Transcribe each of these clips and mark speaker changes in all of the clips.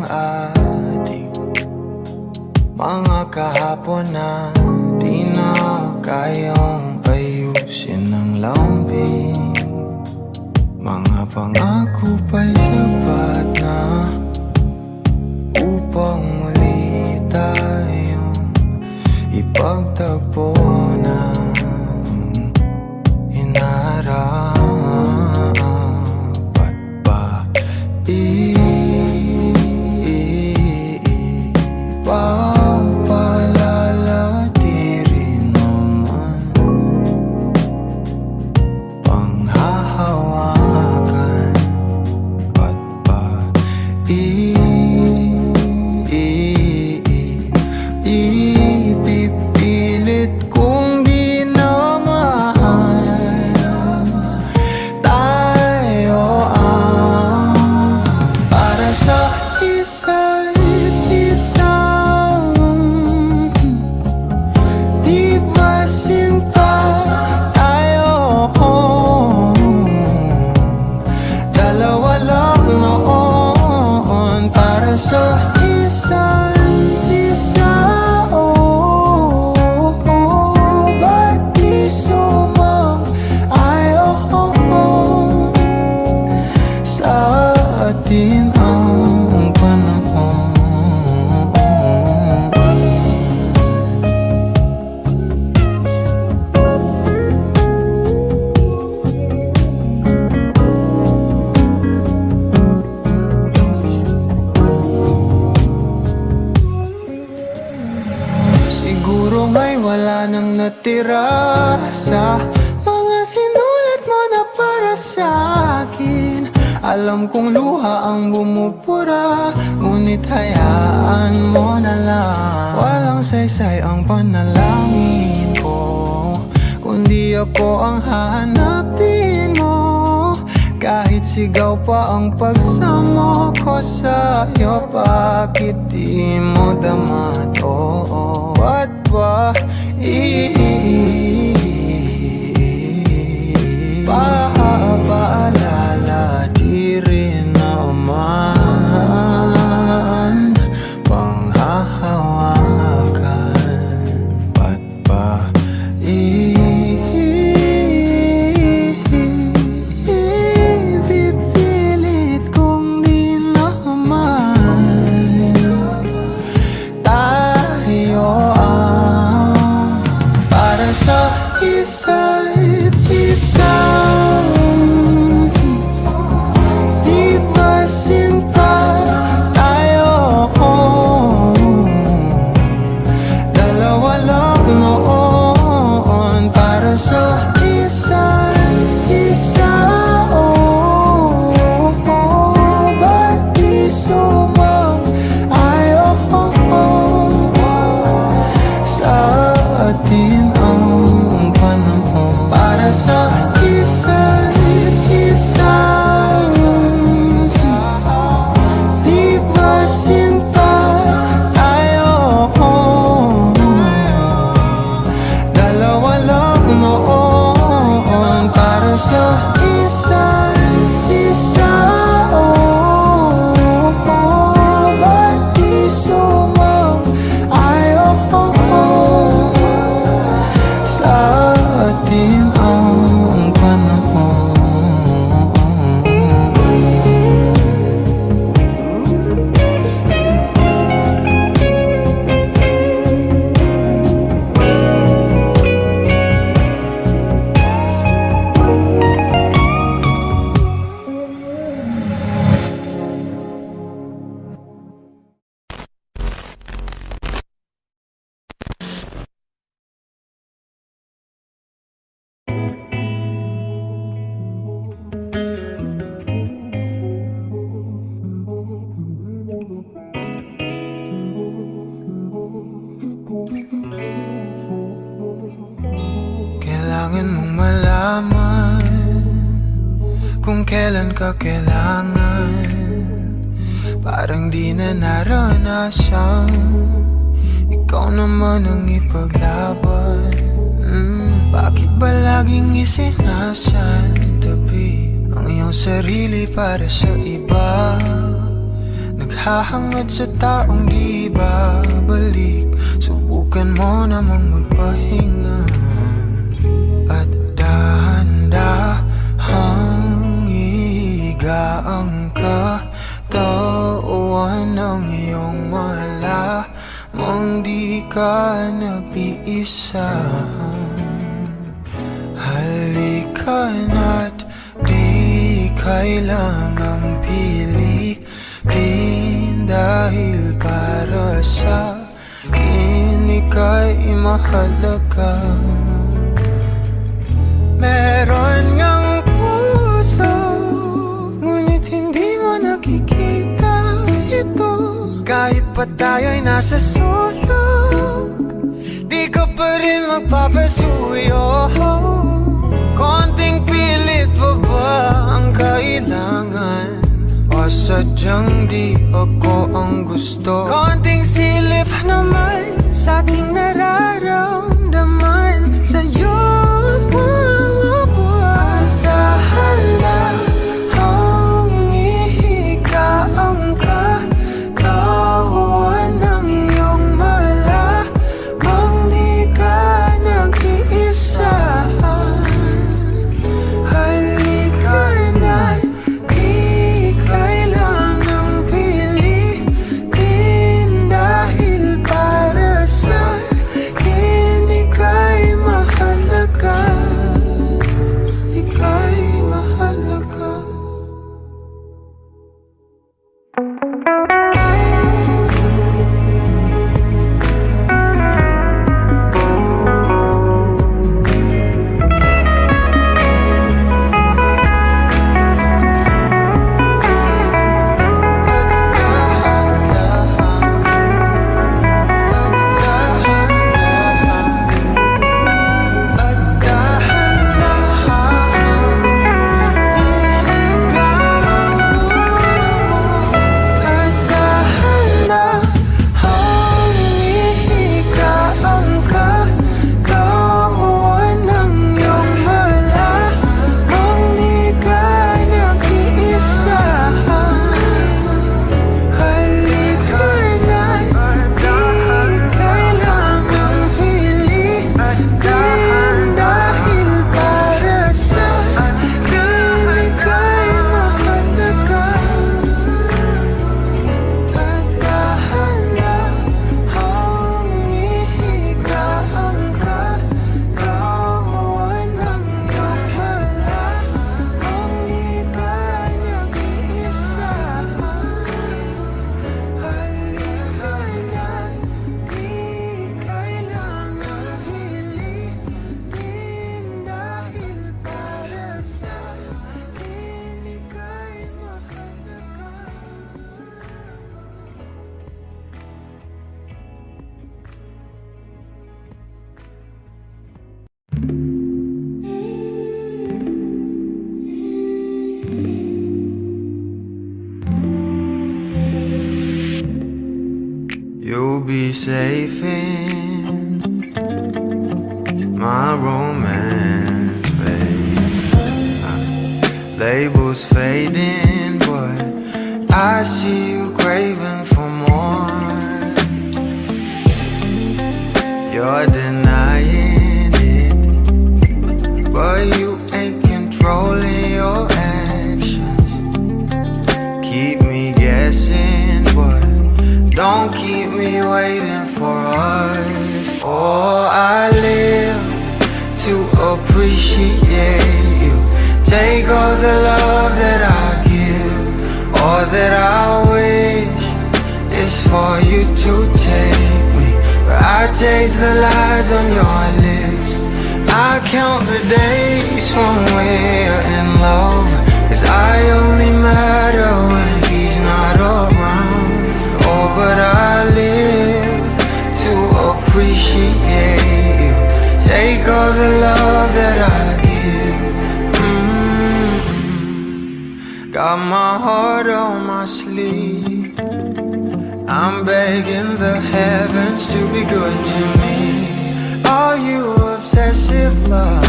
Speaker 1: ating mga kahapon na di na kayang ayusin ng lambing. Mga pangako pa'y sapat na upang muli tayong ipagtagpo na inarapat pa. Ipapalala di rin naman panghahawakan at pa ipipilit kung di naman tayo ang para sa isa't isa. Di ba sinta tayo? Dalawa lang noon para sa isa't isa. Ba't di sumang-ayon sa atin ang panahon? Siguro may wala nang natira sa mga sinulat mo na para sa akin. Alam kong luha ang bumubura, ngunit hayaan mo na lang. Walang saysay ang panalangin ko, kundi ako ang hahanapin mo. Kahit sigaw pa ang pagsamo ko sa'yo, bakit di mo dama to? Ba't ba ipapaalala di rin naman panghahawakan? Ba't ba ipipilit kung di naman tayo ang para sa isa't isa? Di ba sinta tayo? Dalawa lang noon para sa isa't isa. Ba't di sumang-ayon sa atin ang panahon para sa isa't isa? Di ba sinta tayo? Dalawa lang noon para sa isa't isa. Ba't di sumang-ayon sa atin ang panahon? Kailangan mong malaman kung kailan ka kailangan. Parang di na naranasan, ikaw naman ang ipaglaban. Bakit ba laging isinasantabi ang iyong sarili para sa iba? hahangad sa taong di babalik. Subukan mo namang magpahinga at dahan-dahang higaan ka. Tawan ng iyong malamang di ka nag-iisa. Halika na't di kailangang pilitin, dahil para sa akin ika'y mahalaga. Meron ngang puso, ngunit hindi mo nakikita ito. Kahit pa tayo'y nasa sulok, di ka pa rin magpapasuyo. Konting pilit pa ba ang kailangan? O sadyang di ako ang gusto? Konting silip naman sa aking nararamdaman sa'yo. Dahan-dahang ihigaan ka, kawan ng iyong malamang di ka nag-iisa. Halika na't di kailangang pilitin, dahil para sa akin ika'y mahalaga. Ika'y mahalaga. You'll be safe in my romance, babe. Labels fading, but I see you craving for more. You're denying it, but you ain't controlling your actions. Keep me guessing, but don't keep me waiting for us. Oh, I live to appreciate you. Take all the love that I give, all that I wish is for you to take me. But I taste the lies on your lips. I count the days when we're in love, 'cause I only matter when he's not around. Oh, but I live to appreciate you. Take all the love that I give. Got my heart on my sleeve. I'm begging the heavens to be good to me. Are you obsessive love?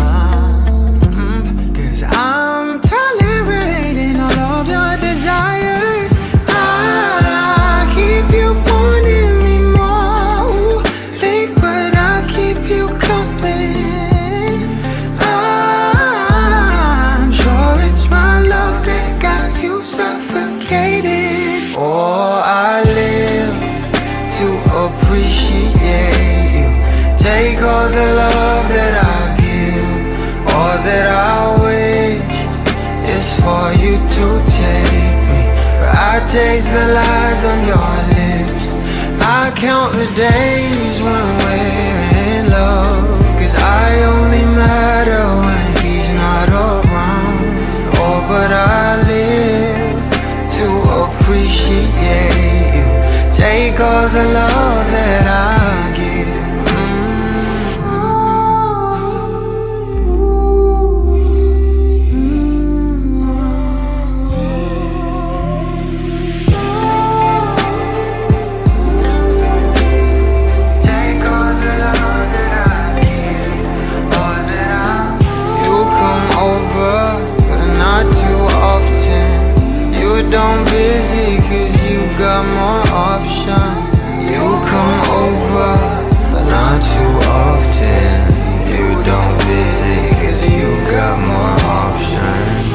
Speaker 1: 'Cause I'm tolerating all of your desires. I Oh, I live to appreciate you. Take all the love that I give. All that I wish is for you to take me. But I taste the lies on your lips. I count the days when we're in love, 'cause I only matter when he's not around. Oh, but I live to appreciate you. Take all the love that I give. Take all the love that I give, all that I. You come over, but not too often. You don't visit 'cause you got more options. You come over, but not too often. You don't visit 'cause you got more options.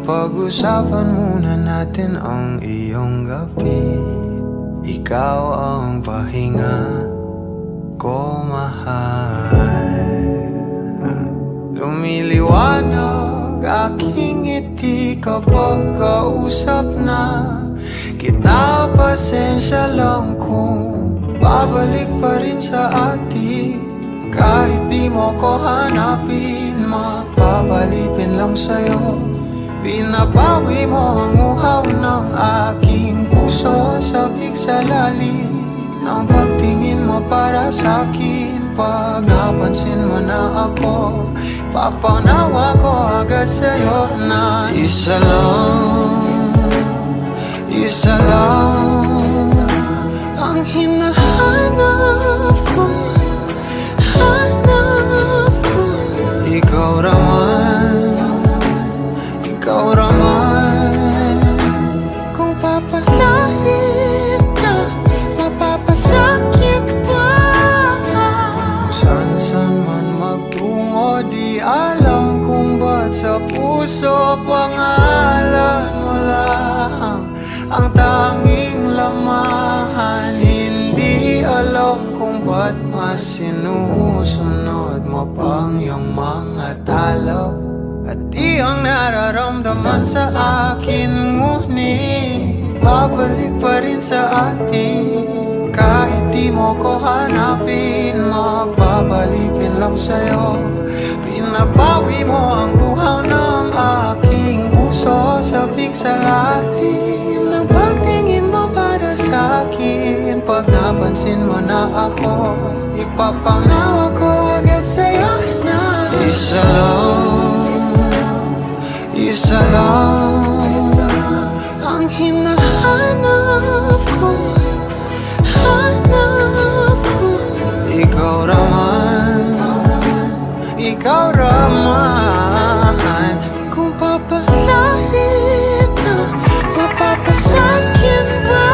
Speaker 1: Pag-usapan muna natin ang iyong gabi. Ikaw ang pahinga ko, mahal. Lumiliwanag aking ngiti kapag kausap na kita. Pasensya lang kung babalik pa rin sa atin. Kahit di mo ko hanapin, mapapalipin lang sa'yo. Binabawi mo ang uhaw ng aking puso. Sabik sa lalim ng pagtingin mo para sa'kin. Pag napansin mo na ako, papanawa ko agad sa'yo na isa lang ang hinahanap ko. Hanap ko. Ikaw raman, kung papalalim na, mapapasakit pa. San man magtungo, di alam kung ba't sa puso pangalan mo lang ang tanging lamahan. Hindi alam kung ba't mas sinusunod mo pang iyong mga talo. At di ang nararamdaman sa akin, ngunit babalik pa rin sa atin. Kahit di mo ko hanapin, magbabalipin lang sa'yo. Pinabawi mo ang uhaw ng aking puso. Sabik sa lalim ng pagtingin mo para sa'kin. Pag napansin mo na ako, ipapangawa ko agad sa'yo na isa lang ang hinahanap ko. Hanap ko. Ikaw raman, kung papalalim na, mapapasakit ba?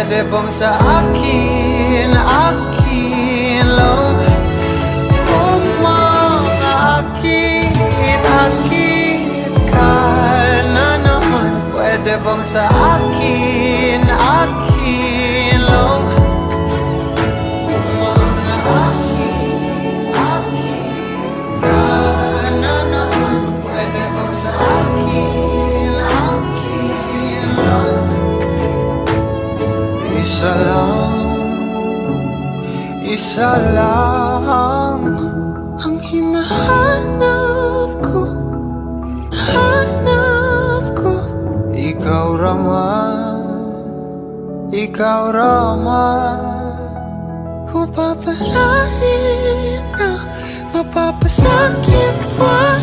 Speaker 1: Pwede bang sa akin, akin lang? Kung makaakit, akit ka na naman. Pwede bang sa akin, akin lang? Kung makaakit, akit ka na naman. Pwede bang sa akin, akin lang? Isa lang ang hinahanap ko, hanap ko. Ikaw Rama, ikaw Rama. Kung papalarin na mapapasakit pa